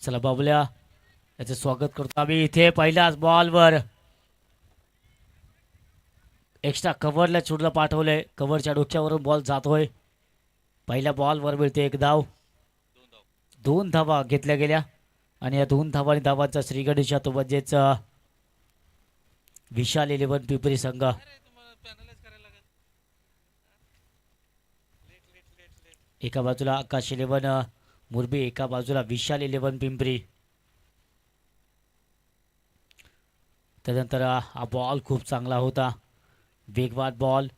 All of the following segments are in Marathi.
चला बाबल्या याचं स्वागत करतो आम्ही इथे पहिल्याच बॉलवर एक्स्ट्रा कव्हरला चुडला पाठवलंय. कव्हरच्या डोक्यावरून बॉल जातोय. पहिल्या बॉलवर मिळते एक धाव. 2 धावा घेतल्या गेल्या आणि या 2 धावांनी धावांचा श्रीगणेशा तो म्हणजेच विशाल 11 पिंपरी संघ एका बाजूला आकाश 11 मुरबी, एका बाजूला विशाल 11 पिंपरी. त्यानंतर हा बॉल खूप चांगला होता, वेगवान बॉल.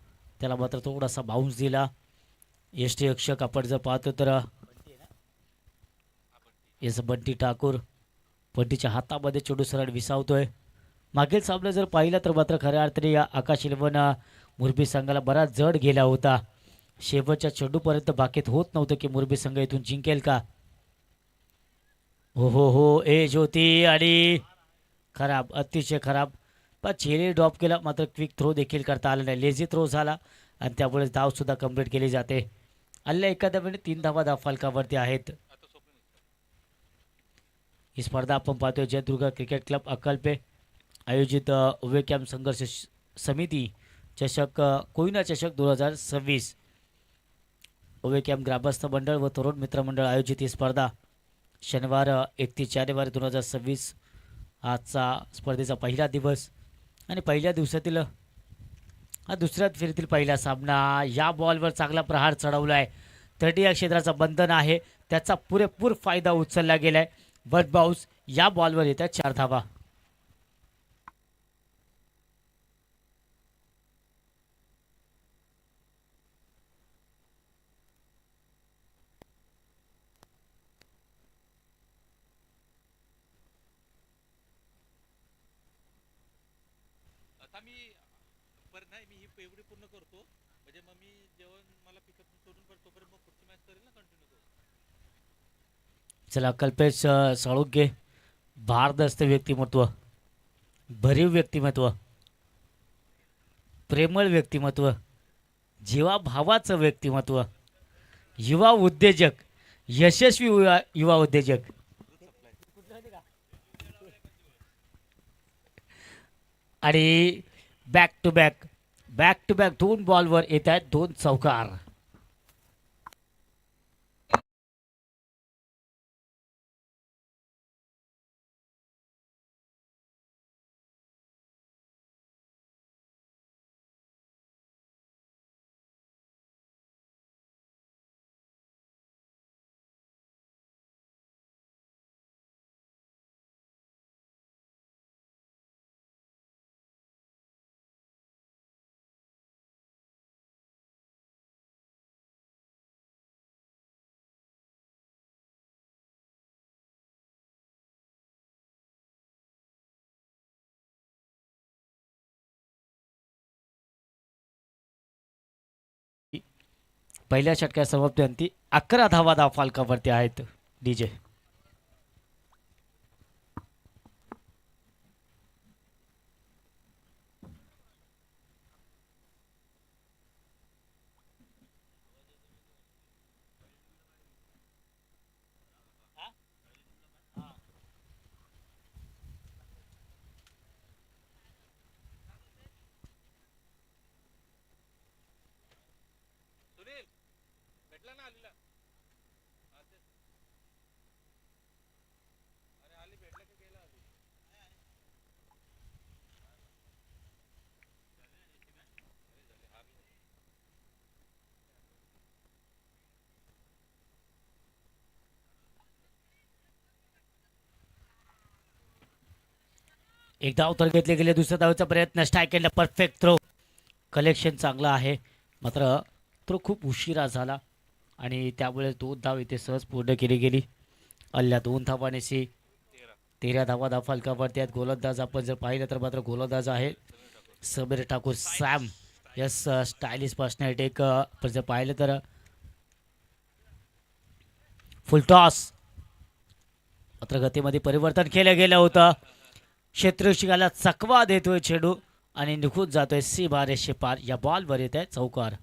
त्याला मात्र थोडासा बाउन्स दिला. यष्टी रक्षक आपण जर पाहतो तर याच बंटी ठाकूर बंटीच्या हातामध्ये चेंडू सरळ विसावतोय. मागील सामना जर पाहिला तर मात्र खऱ्या अर्थाने या आकाश 11 मुरबी संघाला बराच जड गेला होता. शेवटच्या चेंडूपर्यंत बाकीत होत नव्हतं की मुरबी संघ इथून जिंकेल का. हो ए ज्योती आणि खराब, अतिशय खराब. पण चेहरे ड्रॉप केला मात्र क्विक थ्रो देखील करता आला नाही. लेझी थ्रो झाला आणि त्यामुळे धावसुद्धा कंप्लीट केली जाते. अल्ल्या एखाद्या वेळी 3 धावा धाव फलकावरती आहेत. ही स्पर्धा आपण पाहतोय जयदुर्गा क्रिकेट क्लब अकल्पे आयोजित उभे कॅम्प संघर्ष समिती चषक कोयना चषक 2026 उभे कॅम्प ग्रामस्थ मंडळ व तरुण मित्र मंडळ आयोजित ही स्पर्धा शनिवार 31 जानेवारी 2026 आजचा स्पर्धेचा पहिला दिवस आणि पहिल्या दिवसातील हा दुसऱ्या फेरीतील पहिला सामना. या बॉलवर चांगला प्रहार चढवला आहे. 30 या क्षेत्राचा बंधन आहे त्याचा पुरेपूर फायदा उचलला गेला आहे. बट बाउन्स या बॉलवर येतात 4 धावा. चला कल्पेश साळुंके भारदस्त व्यक्तिमत्व, भरीव व्यक्तिमत्व, प्रेमळ व्यक्तिमत्व, जीवाभावाचं व्यक्तिमत्व, युवा उद्योजक, यशस्वी युवा उद्योजक आणि बॅक टू बॅक 2 बॉलवर येत आहेत 2 चौकार. पहिल्या षटकात समाप्ती अंती 11 धावा धाव फालकावरती आहेत. डीजे एक धाव तर घेतले गेले. दुसऱ्या धावेचा प्रयत्न स्ट्राईक केला. Perfect throw. कलेक्शन चांगलं आहे मात्र थ्रो खूप उशिरा झाला आणि त्यामुळे 2 धाव इथे सहज पूर्ण केली गेली. अल्ल्या 2 धावानेशी 13 धावा धाव फलकावरती आहेत. गोलंदाज आपण जर पाहिलं तर मात्र गोलंदाज आहे Sameer Thakur Sam. Yes stylish personality एक आपण जर पाहिलं तर फुल टॉस मात्र गतीमध्ये परिवर्तन केलं गेलं होतं. क्षेत्ररक्षकाला चकवा देतोय चेंडू आणि निघून जातोय सीमा रेषे पार. या बॉलवर येत आहे चौकार.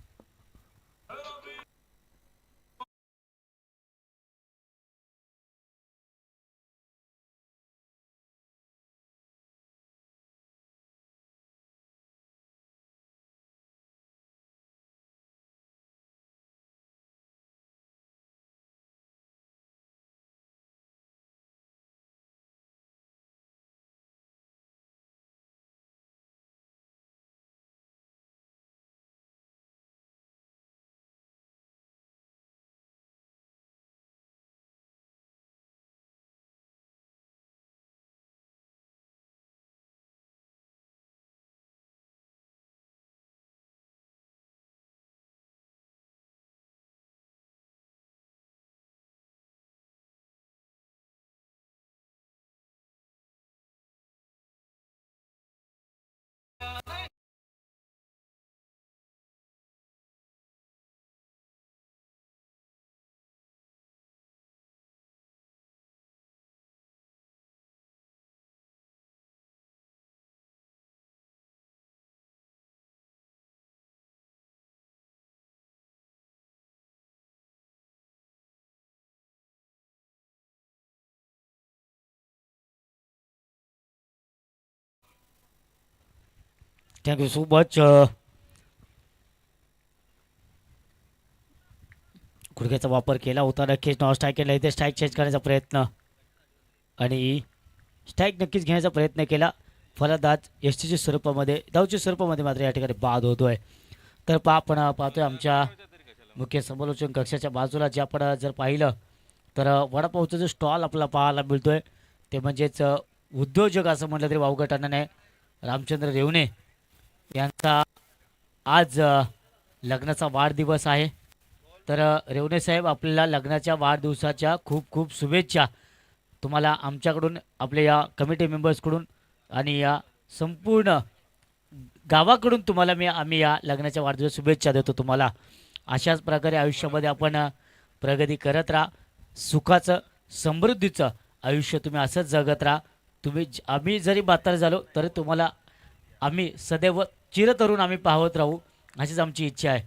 Thank you so much. गुडघ्याचा वापर केला होता नक्कीच. नॉन स्ट्राईक केला इथे स्ट्राईक चेंज करण्याचा प्रयत्न आणि स्ट्राईक नक्कीच घेण्याचा प्रयत्न केला. फलंदाज एसटीच्या स्वरूपामध्ये धावच्या स्वरूपामध्ये मात्र या ठिकाणी बाद होतोय. तर आपण पाहतोय आमच्या मुख्य समालोचन कक्षाच्या बाजूला जे आपण जर पाहिलं तर वडापावचा जो स्टॉल आपल्याला पाहायला मिळतोय ते म्हणजेच उद्योजक असं म्हटलं तरी वावगं ठरणार नाही. रामचंद्र रेवणे यांचा आज लग्नाचा वाढदिवस आहे. तर रेवणे साहेब आपल्याला लग्नाच्या वाढदिवसाच्या खूप खूप शुभेच्छा. तुम्हाला आमच्याकडून आपल्या या कमिटी मेंबर्सकडून आणि या संपूर्ण गावाकडून तुम्हाला आम्ही या लग्नाच्या वाढदिवस शुभेच्छा देतो तुम्हाला. अशाच प्रकारे आयुष्यामध्ये आपण प्रगती करत राहा. सुखाचं समृद्धीचं आयुष्य तुम्ही असंच जगत राहा. आम्ही जरी म्हातारे झालो तरी तुम्हाला आम्ही सदैव चिरतरुण आम्ही पाहत राहू अशीच आमची इच्छा आहे.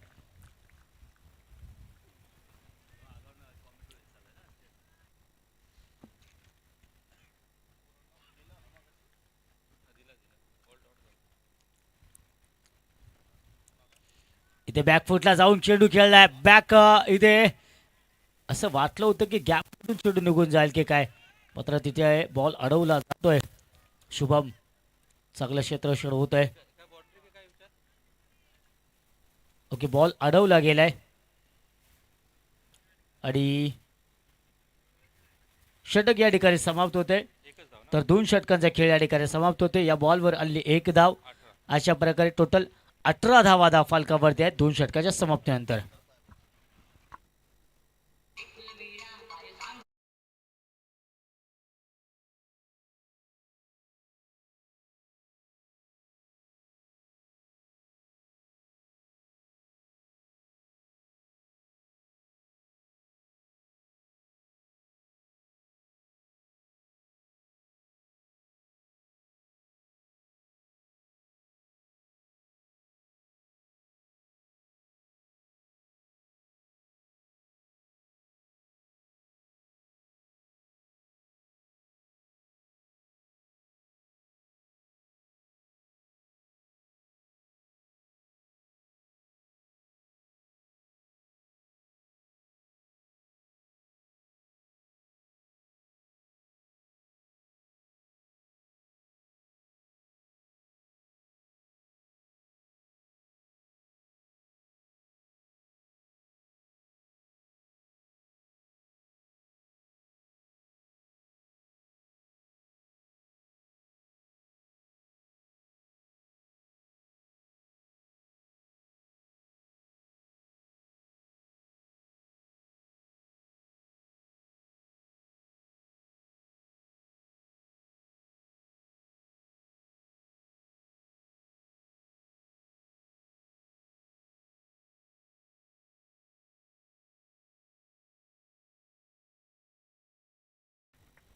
इथे बॅकफुटला जाऊन चेंडू खेळलाय. बॅक इथे असं वाटलं होतं की गॅपमधून चेंडू निघून जाईल की काय, मात्र तिथे बॉल अडवला जातोय. शुभम चांगलं क्षेत्ररक्षण होत आहे. ओके बॉल अडवला गेलाय आणि षटक या ठिकाणी समाप्त होते. तर 2 षटकांचा खेळ या ठिकाणी समाप्त होते. या बॉलवर आली 1 धाव. अशा प्रकारे टोटल 18 धावा फलकावरती आहेत 2 षटकाच्या समाप्तीनंतर.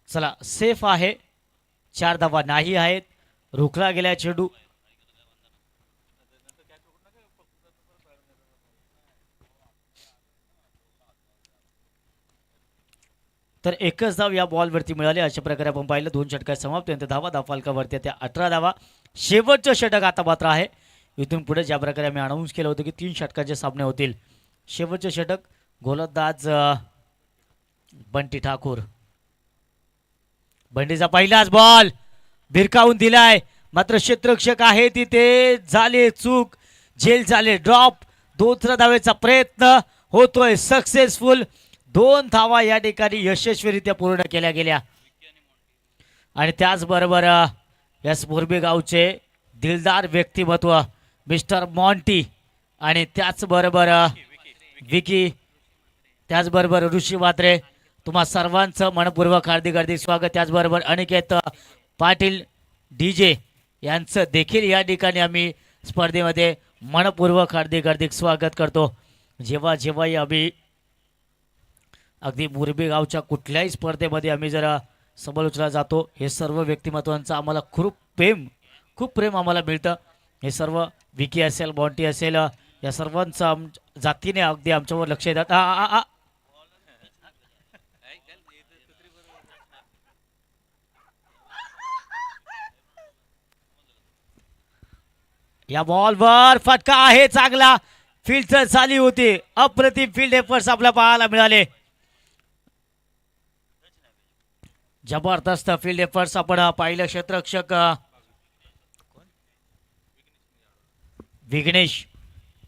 चला सेफ आहे 4 धावा नाही आहेत. रोखला गेला चेंडू. तर एकच धाव या बॉलवरती मिळाली. अशा प्रकारे आपण पाहिलं 2 षटकार समाप्त. धावा धावफलकावरती त्या 18 धावा. शेवटचं षटक आता मात्र आहे. इथून पुढे ज्या प्रकारे आम्ही अनाऊन्स केलं होतं की 3 षटकाचे सामने होतील. शेवटचे षटक. गोलंदाज बंटी ठाकूर. बंटीचा पहिलाच बॉल भिरकावून दिलाय, मात्र क्षेत्ररक्षक आहे तिथे. झाले चूक, झेल झाले ड्रॉप. दुसरा धावेचा प्रयत्न होतोय सक्सेसफुल. 2 धावा या ठिकाणी यशस्वीरित्या पूर्ण केल्या गेल्या. आणि त्याचबरोबर या मोरबी गावचे दिलदार व्यक्तिमत्व मिस्टर मॉन्टी आणि त्याचबरोबर विकी, त्याचबरोबर ऋषी वात्रे, तुम्हा सर्वांचं मनपूर्वक हार्दिक हार्दिक स्वागत. त्याचबरोबर अनिकेत पाटील डीजे यांचं देखील या ठिकाणी आम्ही स्पर्धेमध्ये मनपूर्वक हार्दिक हार्दिक स्वागत करतो. जेव्हा जेव्हाही आम्ही अगदी मोरबी गावच्या कुठल्याही स्पर्धेमध्ये आम्ही जरा समालोचना जातो, हे सर्व व्यक्तिमत्वांचं आम्हाला खूप प्रेम आम्हाला मिळतं. हे सर्व विकी असेल, बॉन्टी असेल, या सर्वांचं जातीने अगदी आमच्यावर लक्ष येतात. या बॉलवर फटका आहे चांगला. फील्ड झाली होती. अप्रतिम फील्ड एफर्ट्स आपल्याला पाहायला मिळाले. जबरदस्त फील्ड एफर्ट्स आपण पाहिलं. क्षेत्ररक्षक विघ्नेश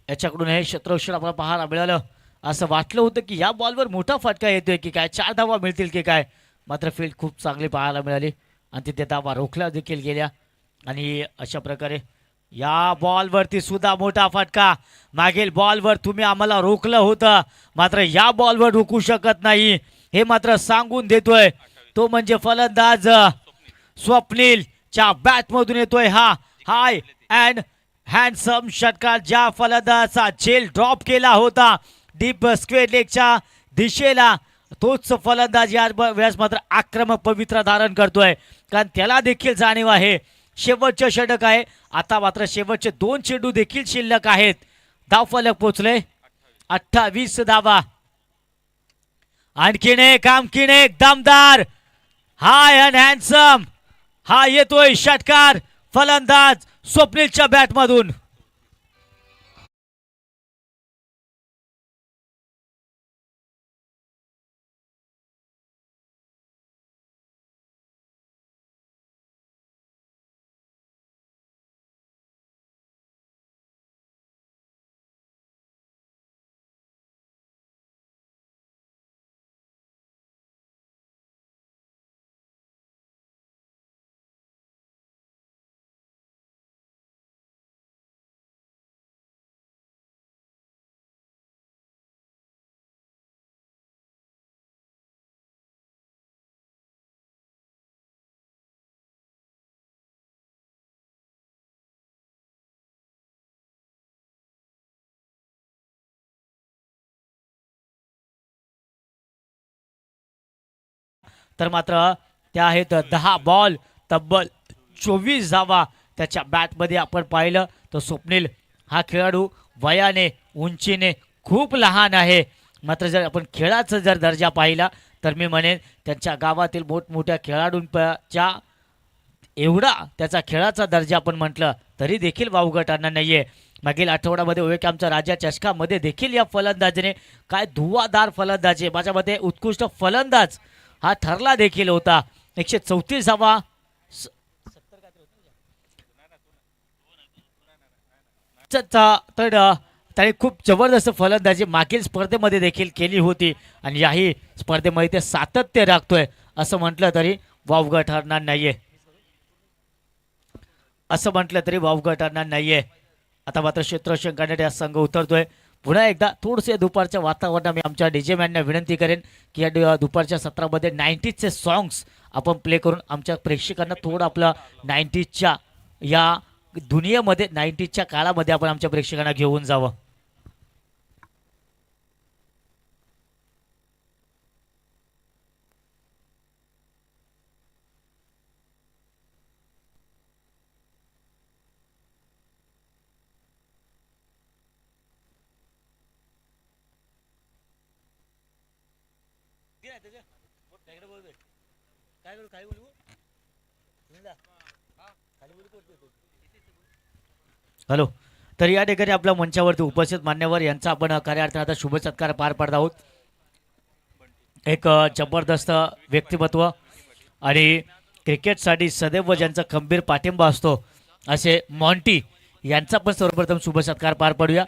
याच्याकडून हे क्षेत्ररक्षण आपल्याला पाहायला मिळालं. असं वाटलं होतं की या बॉलवर मोठा फटका येतोय की काय, 4 धावा मिळतील की काय, मात्र फील्ड खूप चांगली पाहायला मिळाली आणि तिथे धावा रोखल्या देखील गेल्या. आणि अशा प्रकारे या बॉलवरती सुद्धा मोठा फटका. मागील बॉलवर तुम्ही आम्हाला रोखलं होतं, मात्र या बॉलवर रोखू शकत नाही हे मात्र सांगून देतोय. तो म्हणजे फलंदाज स्वप्नीलच्या बॅटमधून येतोय हा हाय अँड हँडसम षटकार. ज्या फलंदाजाचा झेल ड्रॉप केला होता डीप स्क्वेअर लेगच्या दिशेला, तोच फलंदाज या वेळेस मात्र आक्रमक पवित्रा धारण करतोय, कारण त्याला देखील जाणीव आहे शेवटचे षटक आहे. आता मात्र शेवटचे 2 चेंडू देखील शिल्लक आहेत. धावफलक पोचले 28 धावा. आणखीन एक दमदार हाय अँड हँडसम हा येतोय षटकार फलंदाज स्वप्नीलच्या बॅटमधून. तर मात्र त्या आहेत 10 बॉल तब्बल 24 धावा त्याच्या बॅटमध्ये आपण पाहिलं. तर स्वप्नील हा खेळाडू वयाने उंचीने खूप लहान आहे, मात्र जर आपण खेळाचा जर दर्जा पाहिला तर मी म्हणेन त्यांच्या गावातील मोठमोठ्या खेळाडूंच्या एवढा त्याचा खेळाचा दर्जा आपण म्हटलं तरी देखील वावगं ठरणार नाहीये. मागील आठवड्यामध्ये ओवेकॅमच्या राजा चषकामध्ये देखील या फलंदाजीने काय धुवाधार फलंदाजी, माझ्या मते उत्कृष्ट फलंदाज हा ठरला देखील होता. 134 धावा तर त्याने खूप जबरदस्त फलंदाजी मागील स्पर्धेमध्ये देखील केली होती आणि याही स्पर्धेमध्ये ते सातत्य राखतोय असं म्हटलं तरी वावगं ठरणार नाहीये. आता मात्र क्षेत्ररक्षण करण्यासाठी संघ उतरतोय. पुन्हा एकदा थोडसे दुपारच्या वातावरणात मी आमच्या डीजे मॅनना विनंती करेन की या दुपारच्या सत्रामध्ये 90चे सॉंग्स आपण प्ले करून आमच्या प्रेक्षकांना थोडं आपलं 90च्या या दुनियेमध्ये 90च्या काळामध्ये आपण आमच्या प्रेक्षकांना घेऊन जावं. हॅलो. तर या ठिकाणी आपल्या मंचावरती उपस्थित मान्यवर यांचा आपण खऱ्या अर्थाने आता शुभ सत्कार पार पाडत आहोत. एक जबरदस्त व्यक्तिमत्व आणि क्रिकेटसाठी सदैव ज्यांचा खंबीर पाठिंबा असतो असे मॉन्टी यांचा पण सर्वप्रथम शुभ सत्कार पार पाडूया.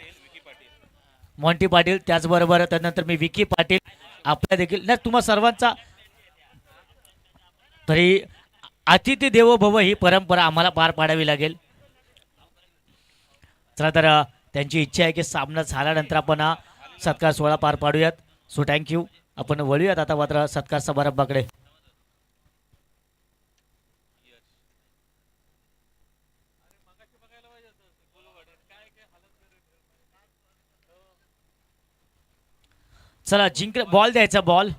मॉन्टी पाटील, त्याचबरोबर त्यानंतर मी विकी पाटील आपल्या देखील नाही तुम्हा सर्वांचा. तरी अतिथी देवो भव ही परंपरा आम्हाला पार पाडावी लागेल. चला तर त्यांची इच्छा आहे की सामना झाल्यानंतर आपण हा सत्कार सोहळा पार पाडूयात. So thank you. आपण वळूयात आता मात्र सत्कार समारंभाकडे. चला जिंक बॉल द्यायचा बॉल.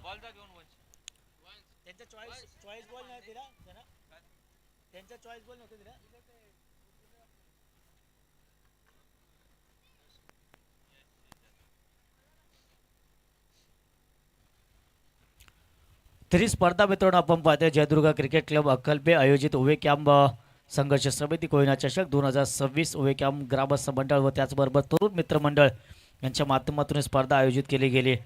तरी स्पर्धा मित्रांनो आपण पाहतोय जयदुर्गा क्रिकेट क्लब अक्कलपे आयोजित उवे कॅम्प संघर्ष समिती कोयना चषक 2026 उवे कॅम्प ग्रामस्थ मंडळ व त्याचबरोबर तरुण मित्र मंडळ यांच्या माध्यमातून स्पर्धा आयोजित केली गेली.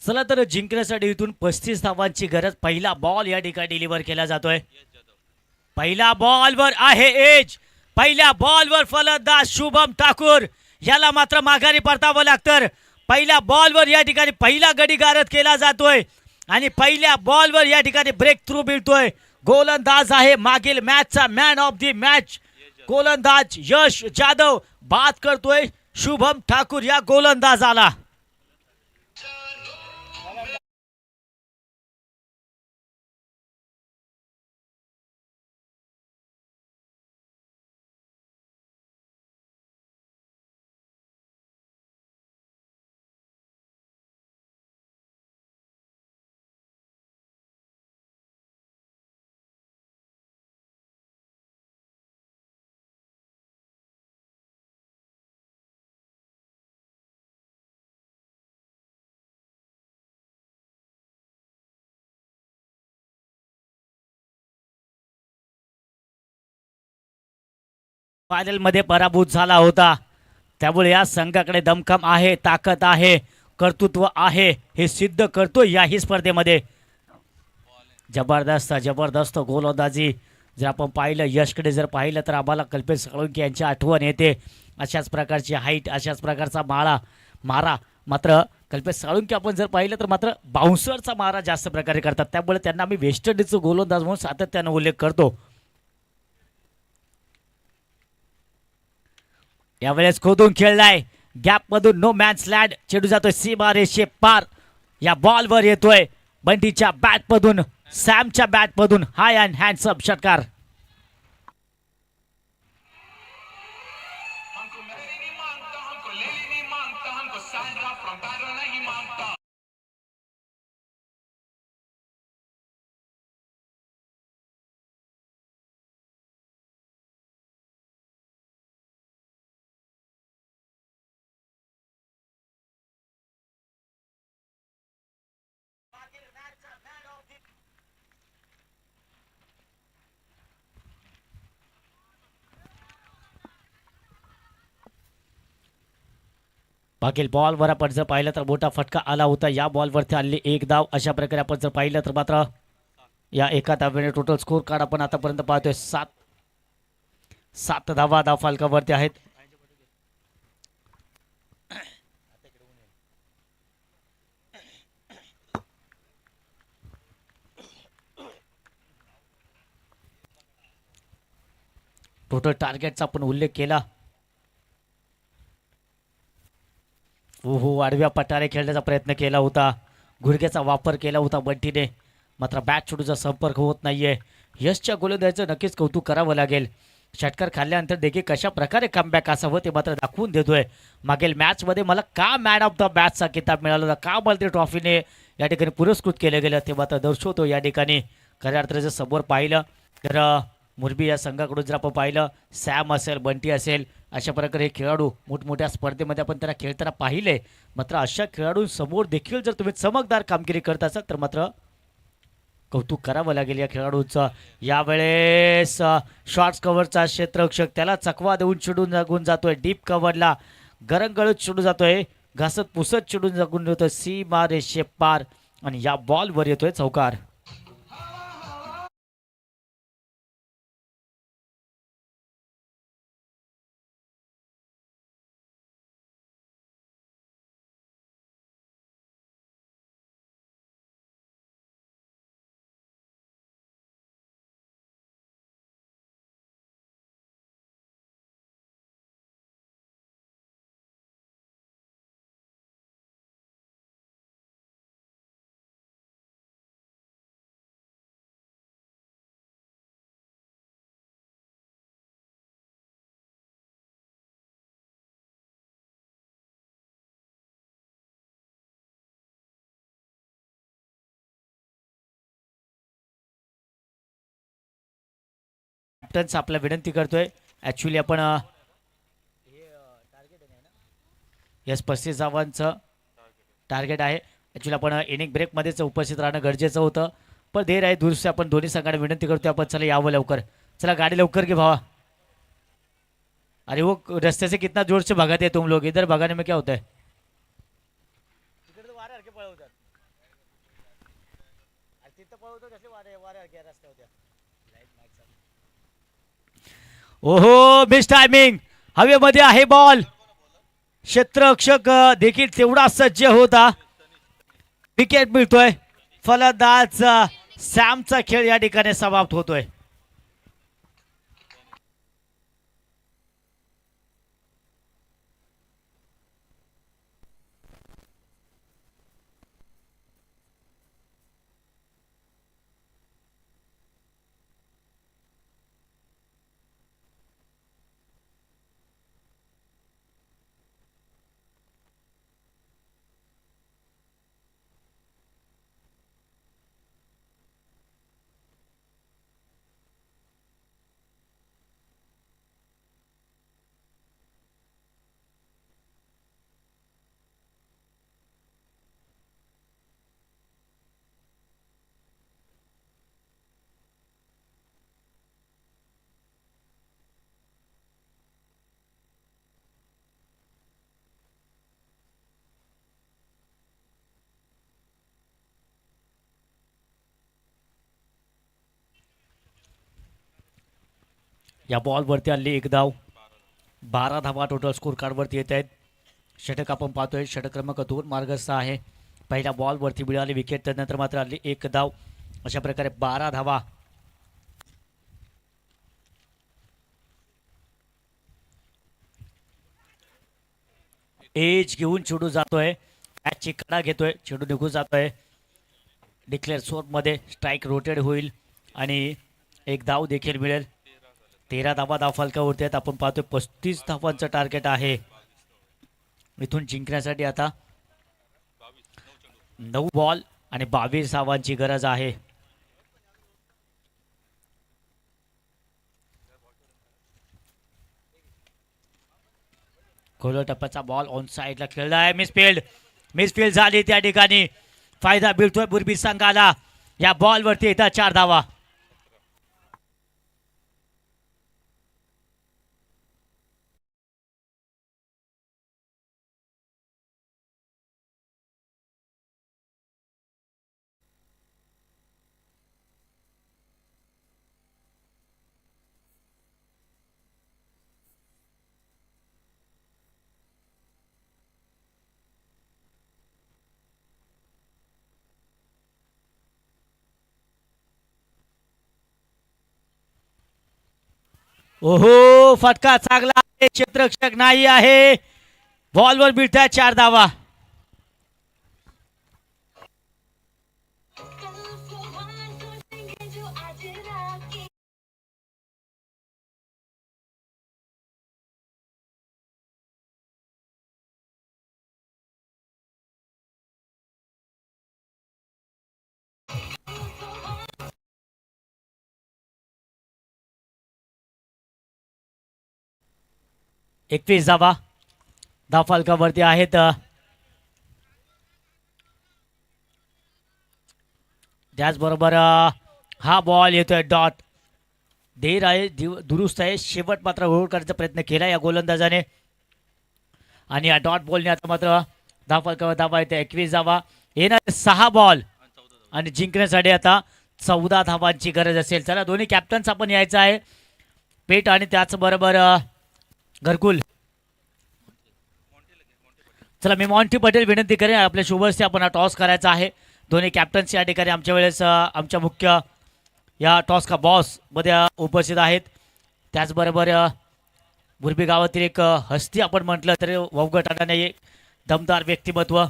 चला तर जिंकण्यासाठी इथून 35 धावांची गरज. पहिला बॉल या ठिकाणी डिलिव्हर केला जातोय. पहिल्या बॉलवर आहे एज. पहिल्या बॉलवर फलंदाज शुभम ठाकूर याला मात्र माघारी परतावं लागतं. पहिल्या बॉलवर या ठिकाणी पहिला गडी गारद केला जातोय आणि पहिल्या बॉलवर या ठिकाणी ब्रेक थ्रू मिळतोय. गोलंदाज आहे मागील मॅचचा मॅन ऑफ द मॅच गोलंदाज यश जाधव. बाद करतोय शुभम ठाकूर या गोलंदाजाला. फायनल मध्ये पराभूत झाला होता. त्यामुळे या संघाकडे दमखम आहे, ताकद आहे, कर्तृत्व आहे, हे सिद्ध करतो याही स्पर्धेमध्ये. जबरदस्त जबरदस्त गोलंदाजी जर आपण पाहिलं, यशकडे जर पाहिलं तर आम्हाला कल्पेश साळुंखे यांची आठवण येते. अशाच प्रकारची हाईट, अशाच प्रकारचा मारा. मात्र कल्पेश साळुंखे आपण जर पाहिलं तर मात्र बाउन्सरचा मारा जास्त प्रकारे करतात. त्यामुळे त्यांना आम्ही वेस्ट इंडिजचा गोलंदाज म्हणून सातत्याने उल्लेख करतो. यावेळेस खोदून खेळलाय गॅप मधून, नो मॅन्स लँड. चेंडू जातोय सीमा रेषे पार. या बॉलवर येतोय बंटीच्या बॅट मधून, सॅमच्या बॅट मधून हाय अँड हँडसम षटकार. मागील बॉलवर आपण जर पाहिलं तर मोठा फटका आला होता. या बॉलवरती आलेली एक धाव. अशा प्रकारे आपण जर पाहिलं तर मात्र या एका धावेने टोटल स्कोर कार्ड आपण आतापर्यंत पाहतोय 7 धावा धाव फलकावरती आहेत. टोटल टार्गेटचा आपण उल्लेख केला. हो आडव्या पट्ट्याने खेळण्याचा प्रयत्न केला होता, गुडघ्याचा वापर केला होता बंटीने, मात्र बॅट चेंडूचा संपर्क होत नाहीये. यशच्या गोलंदाजीचं नक्कीच कौतुक करावं लागेल. षटकार खाल्ल्यानंतर देखील कशा प्रकारे कमबॅक असावं ते मात्र दाखवून देतोय. मागील मॅचमध्ये मला का मॅन ऑफ द मॅचचा किताब मिळाला होता, का मला ते ट्रॉफीने या ठिकाणी पुरस्कृत केलं गेलं ते मात्र दर्शवतो या ठिकाणी. खऱ्या अर्थाने जर समोर पाहिलं तर मुरबी या संघाकडून जर आपण पाहिलं, सॅम असेल, बंटी असेल, अशा प्रकारे हे खेळाडू मोठमोठ्या स्पर्धेमध्ये आपण त्यांना खेळताना पाहिले. मात्र अशा खेळाडूंसमोर देखील जर तुम्ही चमकदार कामगिरी करत असाल तर मात्र कौतुक करावं लागेल या खेळाडूंचं. यावेळेस शॉर्ट्स कव्हरचा क्षेत्ररक्षक त्याला चकवा देऊन चिडून जागून जातोय. डीप कव्हरला गरंगळत चिडून जातोय, घासत पुसत चिडून जागून जातोय. सीमा रेषे पार आणि या बॉलवर येतोय चौकार. कॅप्टन्स आपला विनंती करतोय. ॲक्च्युली आपण यस 35 धावांचं टार्गेट आहे. ॲक्च्युली आपण इनिंग ब्रेकमध्येच उपस्थित राहणं गरजेचं होतं, पण देर आहे दुरुस्ती आपण दोन्ही संघांना विनंती करतोय आपण चला यावं लवकर. चला गाड़ी लवकर के भावा. अरे वो रस्ते से कितना जोर से भगाते हैं तुम लोग, इधर भगाने में क्या होता है. ओहो मिस टायमिंग, हवेमध्ये आहे बॉल. क्षेत्ररक्षक देखील तेवढा सज्ज होता. विकेट मिळतोय. फलंदाज सॅमचा खेळ या ठिकाणी समाप्त होतोय. या बॉलवरती आली एक धाव. 12 धावा टोटल स्कोर कार्डवरती येत आहेत. षटक आपण पाहतोय, षटक क्रमांक 2 मार्गस्थ आहे. पहिल्या बॉलवरती मिळाली विकेट, त्यानंतर मात्र आली एक धाव. अशा प्रकारे 12 धावा. एज घेऊन चेंडू जातोय, मॅचची कडा घेतोय, चेंडू निघून जातोय. डिक्लेअर मध्ये स्ट्राईक रोटेट होईल आणि एक धाव देखील मिळेल. 13 धावा धाव फलकावरती आहेत. आपण पाहतोय 35 धावांचं टार्गेट आहे. इथून जिंकण्यासाठी आता 9 बॉल आणि 22 धावांची गरज आहे. खोल टप्प्याचा बॉल ऑन साइडला खेळला आहे. मिसफील्ड झाली त्या ठिकाणी. फायदा मिळतोय मुरबी संघाला. या बॉलवरती येतात 4 धावा. ओहो फटका चांगला आहे, क्षेत्ररक्षक नाही आहे, बॉलवर मिळतात 4 धावा. एकवीस धावा धावफलकावरती आहेत. त्याचबरोबर हा बॉल येतोय डॉट. धीर आहे, दुरुस्त आहे, शेवट मात्र गोल करण्याचा प्रयत्न केला या गोलंदाजाने आणि या डॉट बॉलने आता मात्र धावफलकावर धावा येते. 21 धावा येणार 6 बॉल आणि जिंकण्यासाठी आता 14 धावांची गरज असेल. चला दोन्ही कॅप्टन्स आपण यायचं आहे, पेट आणि त्याचबरोबर घरकुल. चला मी मॉन्टी पटेल विनंती करेन आपल्या शुभस्ते आपण टॉस करायचा आहे. दोन्ही कॅप्टन्स या ठिकाणी आमच्या वेळेस आमच्या मुख्य या टॉस का बॉस मध्ये उपस्थित आहेत. त्याचबरोबर मुरबी गावातील एक हस्ती आपण म्हटलं तरी वावगं नाही, दमदार व्यक्तिमत्व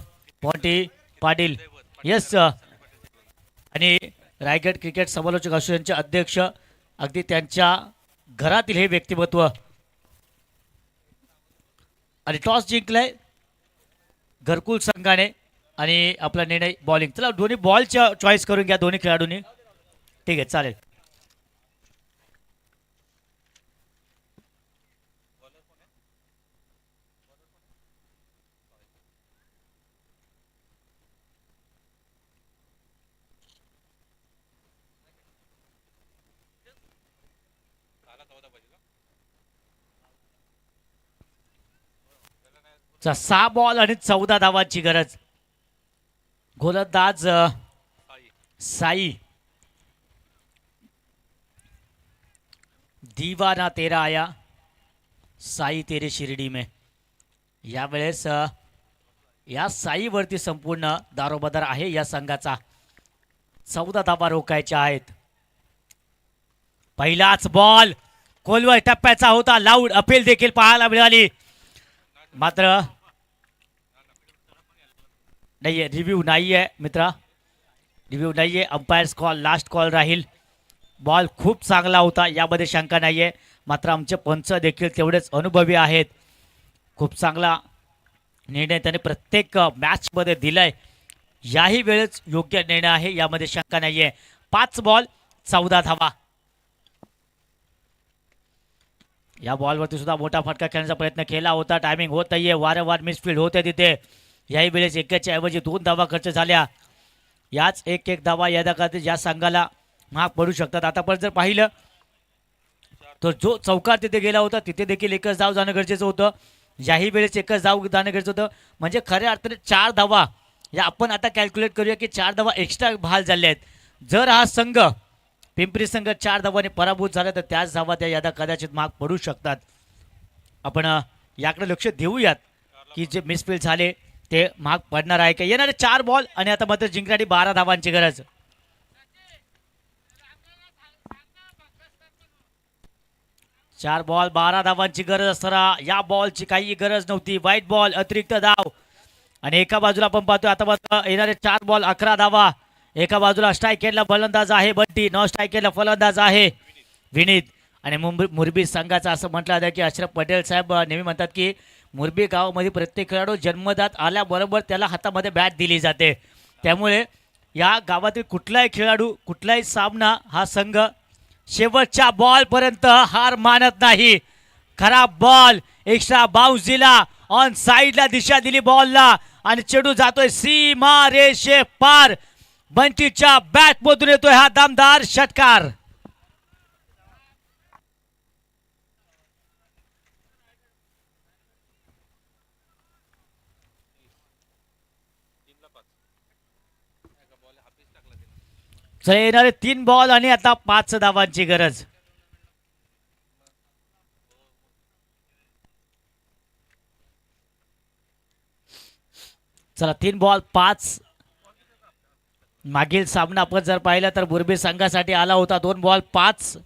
मॉन्टी पाटील. यस आणि रायगड क्रिकेट समालोचक असोसिएशनचे अध्यक्ष, अगदी त्यांच्या घरातील हे व्यक्तिमत्व. आणि टॉस जिंकलाय घरकुल संघाने आणि आपला निर्णय बॉलिंग. चला दोन्ही बॉलच्या चॉईस करून घ्या दोन्ही खेळाडूंनी. ठीक आहे चालेल. चा 6 बॉल आणि 14 धावांची गरज. गोलंदाज साई. दीवाना तेरा आया, साई तेरे शिर्डी में. यावेळेस या साईवरती संपूर्ण दारोबदार आहे या संघाचा. 14 धावा रोखायच्या आहेत. पहिलाच बॉल खोलवर टप्प्याचा होता, लाऊड अपील देखील पाहायला मिळाली, मात्र नाहीये, रिव्ह्यू नाहीये मित्रा, रिव्ह्यू नाहीये. अंपायर्स कॉल लास्ट कॉल राहील. बॉल खूप चांगला होता यामध्ये शंका नाहीये, मात्र आमचे पंच देखील तेवढेच अनुभवी आहेत. खूप चांगला निर्णय त्याने प्रत्येक मॅचमध्ये दिलाय. याही वेळेस योग्य निर्णय आहे यामध्ये शंका नाहीये. 5 बॉल 14 धावा. या बॉलवरती सुद्धा मोठा फटका खेळण्याचा प्रयत्न केला होता. टायमिंग होत नाहीये, वारंवार मिसफील्ड होते तिथे. याही वेळेस एकाच्या ऐवजी 2 धावा खर्च झाल्या. याच एक धावा या दाखवते ज्या संघाला महाग पडू शकतात. आतापर्यंत जर पाहिलं तर जो चौकार तिथे गेला होता तिथे देखील एकच धाव जाणं गरजेचं होतं. याही वेळेस एकच धाव जाणं गरजेचं होतं. म्हणजे खऱ्या अर्थाने 4 धावा या आपण आता कॅल्क्युलेट करूया की 4 धावा एक्स्ट्रा बहाल झाल्या आहेत. जर हा संघ पिंपरी संघ 4 धावांनी पराभूत झाला तर त्याच धावा त्या यादा कदाचित महाग पडू शकतात. आपण याकडे लक्ष देऊयात की जे मिसफील्ड झाले ते महाग पडणार आहे का. येणारे 4 बॉल आणि आता मात्र जिंकण्यासाठी 12 धावांची गरज. 4 बॉल 12 धावांची गरज असताना या बॉलची काही गरज नव्हती. वाईट बॉल अतिरिक्त धाव आणि एका बाजूला आपण पाहतोय आता मात्र येणारे 4 बॉल 11 धावा. एका बाजूला स्ट्राईक केला फलंदाज आहे बंटी, नॉन स्ट्राईक केला फलंदाज आहे विनीत. आणि मुरबी संघाचा असं म्हटलं जातं की अशरफ पटेल साहेब नेहमी म्हणतात की मुरबी गावामध्ये प्रत्येक खेळाडू जन्मदात आल्याबरोबर त्याला हातामध्ये बॅट दिली जाते. त्यामुळे या गावातील कुठलाही खेळाडू कुठलाही सामना हा संघ शेवटच्या बॉलपर्यंत हार मानत नाही. खराब बॉल, एक्स्ट्रा बाउन्स दिला, ऑन साईडला दिशा दिली बॉलला आणि चेंडू जातोय सीमा रेषे पार. बंटीच्या बॅट मधून येतोय हा दमदार षटकार. येणारे 3 बॉल आणि आता 5 धावांची गरज. चला 3 बॉल 5. मागील सामना आपण जर पाहिला तर मुरबी संघासाठी आला होता 2 बॉल 5.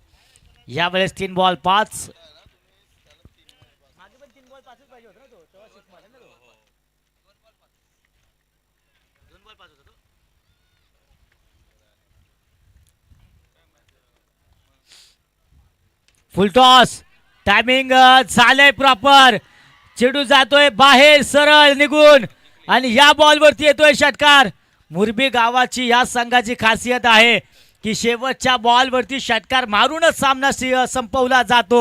यावेळेस 3 बॉल 5. फुल टॉस. टायमिंग झालंय प्रॉपर. चेंडू जातोय बाहेर सरळ निघून आणि या बॉलवरती येतोय षटकार. मुरबी गावाची या संघाची खासियत आहे की शेवटच्या बॉलवरती षटकार मारूनच सामना संपवला जातो.